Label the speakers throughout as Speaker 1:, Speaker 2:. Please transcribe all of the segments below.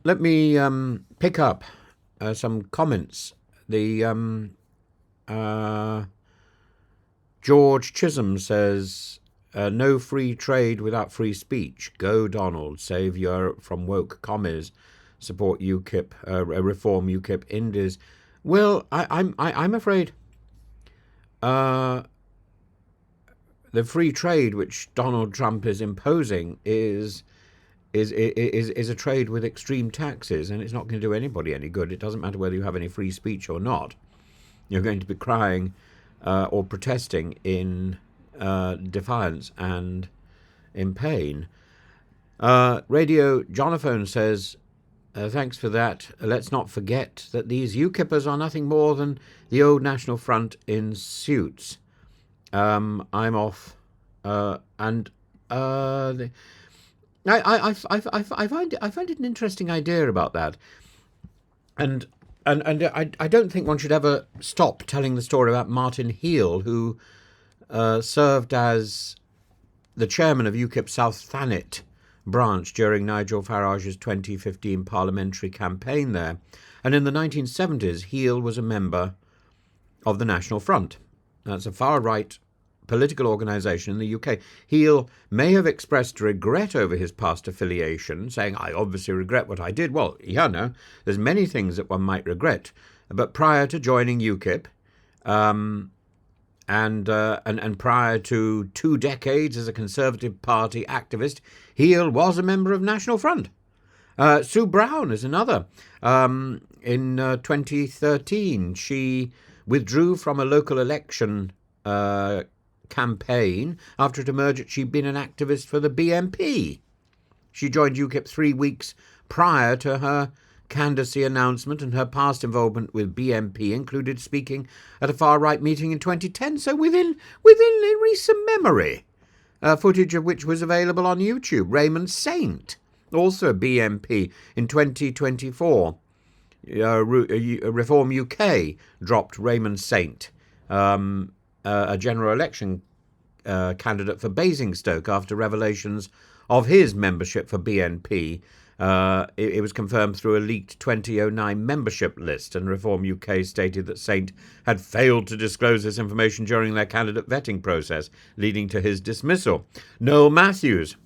Speaker 1: let me pick up some comments. The George Chisholm says, no free trade without free speech. Go Donald, save Europe from woke commies. Support UKIP, reform UKIP Indies. Well, I'm afraid the free trade which Donald Trump is imposing is a trade with extreme taxes, and it's not going to do anybody any good. It doesn't matter whether you have any free speech or not. You're going to be crying or protesting in defiance and in pain. Radio Jonathon says, thanks for that. Let's not forget that these UKIPers are nothing more than the old National Front in suits. I'm off. And I find it an interesting idea about that. And I don't think one should ever stop telling the story about Martin Heal, who served as the chairman of UKIP South Thanet branch during Nigel Farage's 2015 parliamentary campaign there. And in the 1970s, Heal was a member of the National Front. That's a far-right political organisation in the UK. Heal may have expressed regret over his past affiliation, saying, I obviously regret what I did. Well, yeah, no, there's many things that one might regret. But prior to joining UKIP, and prior to 2 decades as a Conservative Party activist, Heal was a member of National Front. Sue Brown is another. In 2013, she withdrew from a local election campaign after it emerged that she'd been an activist for the BNP. She joined UKIP 3 weeks prior to her candidacy announcement, and her past involvement with BNP included speaking at a far-right meeting in 2010, so within recent memory, footage of which was available on YouTube. Raymond Saint, also BNP, in 2024. Reform UK dropped Raymond Saint, a general election candidate for Basingstoke, after revelations of his membership for BNP. It was confirmed through a leaked 2009 membership list, and Reform UK stated that Saint had failed to disclose this information during their candidate vetting process, leading to his dismissal. Noel Matthews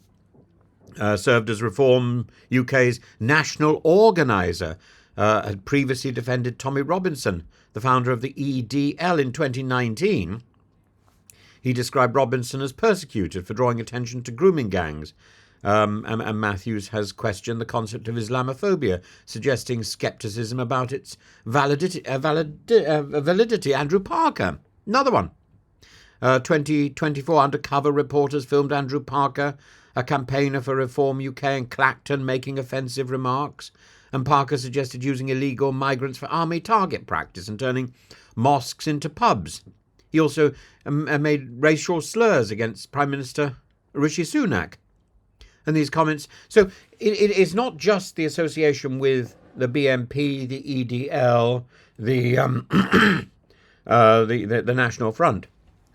Speaker 1: served as Reform UK's national organiser, had previously defended Tommy Robinson, the founder of the EDL, in 2019. He described Robinson as persecuted for drawing attention to grooming gangs. And Matthews has questioned the concept of Islamophobia, suggesting scepticism about its validity. Andrew Parker, another one. 2024 undercover reporters filmed Andrew Parker, a campaigner for Reform UK in Clacton, making offensive remarks. And Parker suggested using illegal migrants for army target practice and turning mosques into pubs. He also made racial slurs against Prime Minister Rishi Sunak. And these comments, so it is not just the association with the BNP, the EDL, the National Front,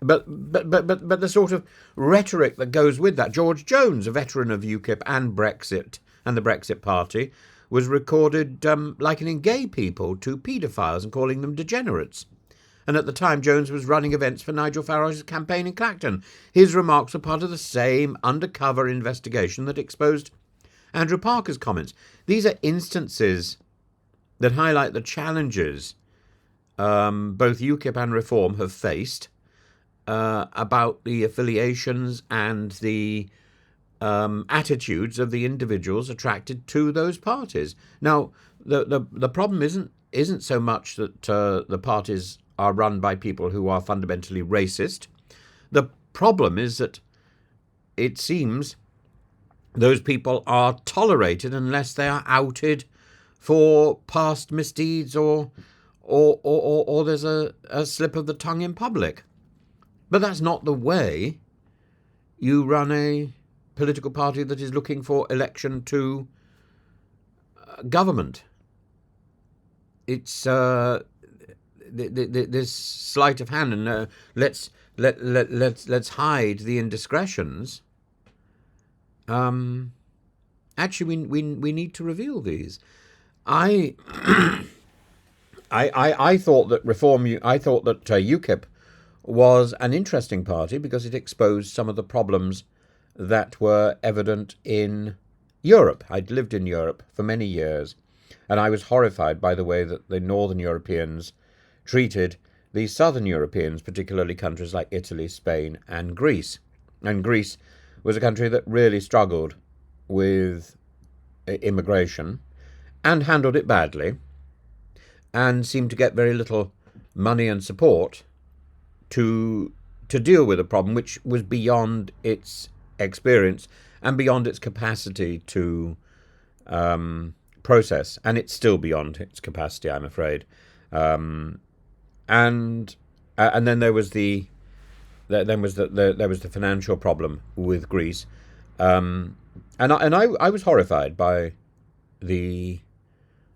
Speaker 1: but the sort of rhetoric that goes with that. George Jones, a veteran of UKIP and Brexit and the Brexit Party, was recorded likening gay people to paedophiles and calling them degenerates. And at the time, Jones was running events for Nigel Farage's campaign in Clacton. His remarks were part of the same undercover investigation that exposed Andrew Parker's comments. These are instances that highlight the challenges both UKIP and Reform have faced about the affiliations and the attitudes of the individuals attracted to those parties. Now, the problem isn't so much that the parties are run by people who are fundamentally racist. The problem is that it seems those people are tolerated unless they are outed for past misdeeds or there's a slip of the tongue in public. But that's not the way you run a political party that is looking for election to government. It's this sleight of hand, and let's hide the indiscretions, and actually we need to reveal these. I I thought that UKIP was an interesting party because it exposed some of the problems that were evident in Europe. I'd lived in Europe for many years, and I was horrified by the way that the Northern Europeans treated the Southern Europeans, particularly countries like Italy, Spain, and Greece. And Greece was a country that really struggled with immigration and handled it badly, and seemed to get very little money and support to deal with a problem which was beyond its experience and beyond its capacity to process, and it's still beyond its capacity, I'm afraid. And then there was the financial problem with Greece, and I was horrified by the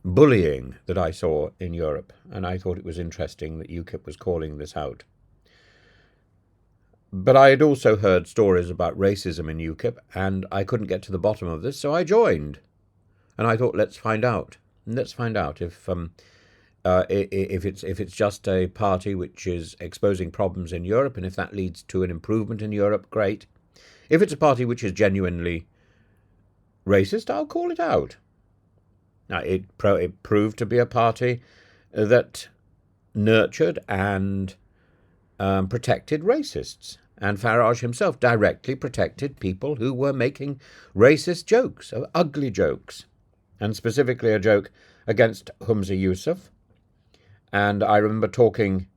Speaker 1: bullying that I saw in Europe, and I thought it was interesting that UKIP was calling this out. But I had also heard stories about racism in UKIP, and I couldn't get to the bottom of this, so I joined. And I thought, let's find out. Let's find out if it's just a party which is exposing problems in Europe, and if that leads to an improvement in Europe, great. If it's a party which is genuinely racist, I'll call it out. Now, it proved to be a party that nurtured and protected racists. And Farage himself directly protected people who were making racist jokes, ugly jokes, and specifically a joke against Humza Yousaf. And I remember talking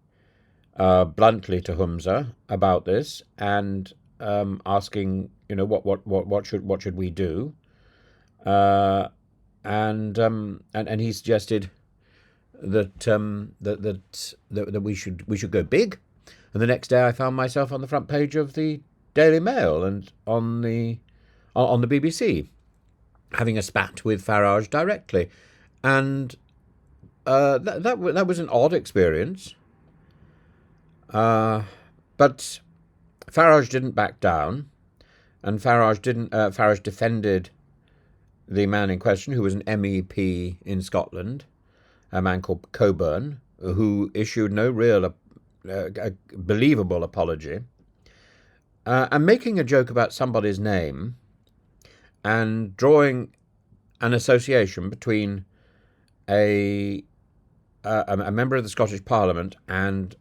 Speaker 1: bluntly to Humza about this and asking, what should we do? And he suggested that we should go big. And the next day, I found myself on the front page of the Daily Mail and on the BBC, having a spat with Farage directly, and that was an odd experience. But Farage didn't back down, and Farage defended the man in question, who was an MEP in Scotland, a man called Coburn, who issued no real a believable apology, and making a joke about somebody's name and drawing an association between a member of the Scottish Parliament and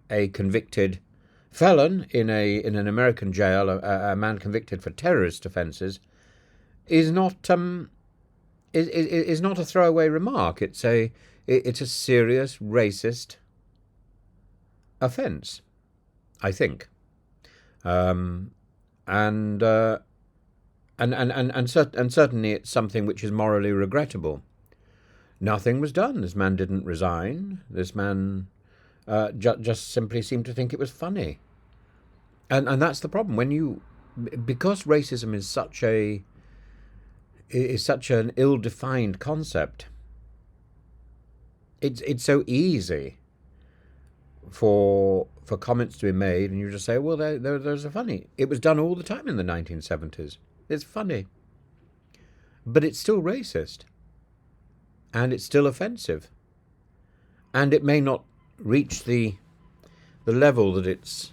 Speaker 1: a convicted felon in an American jail, a man convicted for terrorist offences, is not a throwaway remark. It's a serious racist offence, I think, and certainly it's something which is morally regrettable. Nothing was done. This man didn't resign. This man just simply seemed to think it was funny, and that's the problem because racism is such an ill-defined concept. It's so easy for comments to be made, and you just say, well, those are funny. It was done all the time in the 1970s. It's funny. But it's still racist. And it's still offensive. And it may not reach the level that it's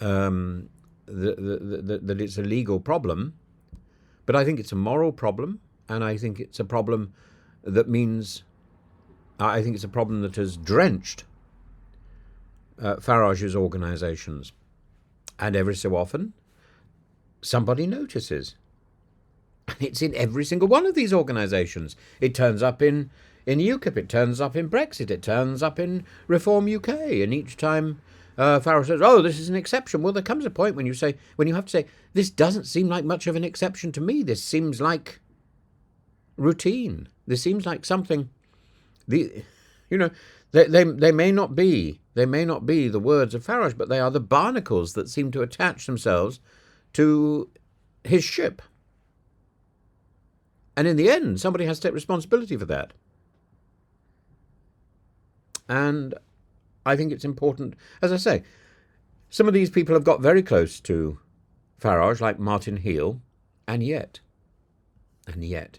Speaker 1: that it's a legal problem, but I think it's a moral problem, and I think it's a problem that has drenched Farage's organisations, and every so often somebody notices, and it's in every single one of these organisations. It turns up in UKIP, it turns up in Brexit, it turns up in Reform UK, and each time Farage says, "Oh, this is an exception." Well, there comes a point when you have to say, "This doesn't seem like much of an exception to me. This seems like routine. This seems like something." They may not be the words of Farage, but they are the barnacles that seem to attach themselves to his ship. And in the end, somebody has to take responsibility for that. And I think it's important, as I say, some of these people have got very close to Farage, like Martin Heal, and yet And yet,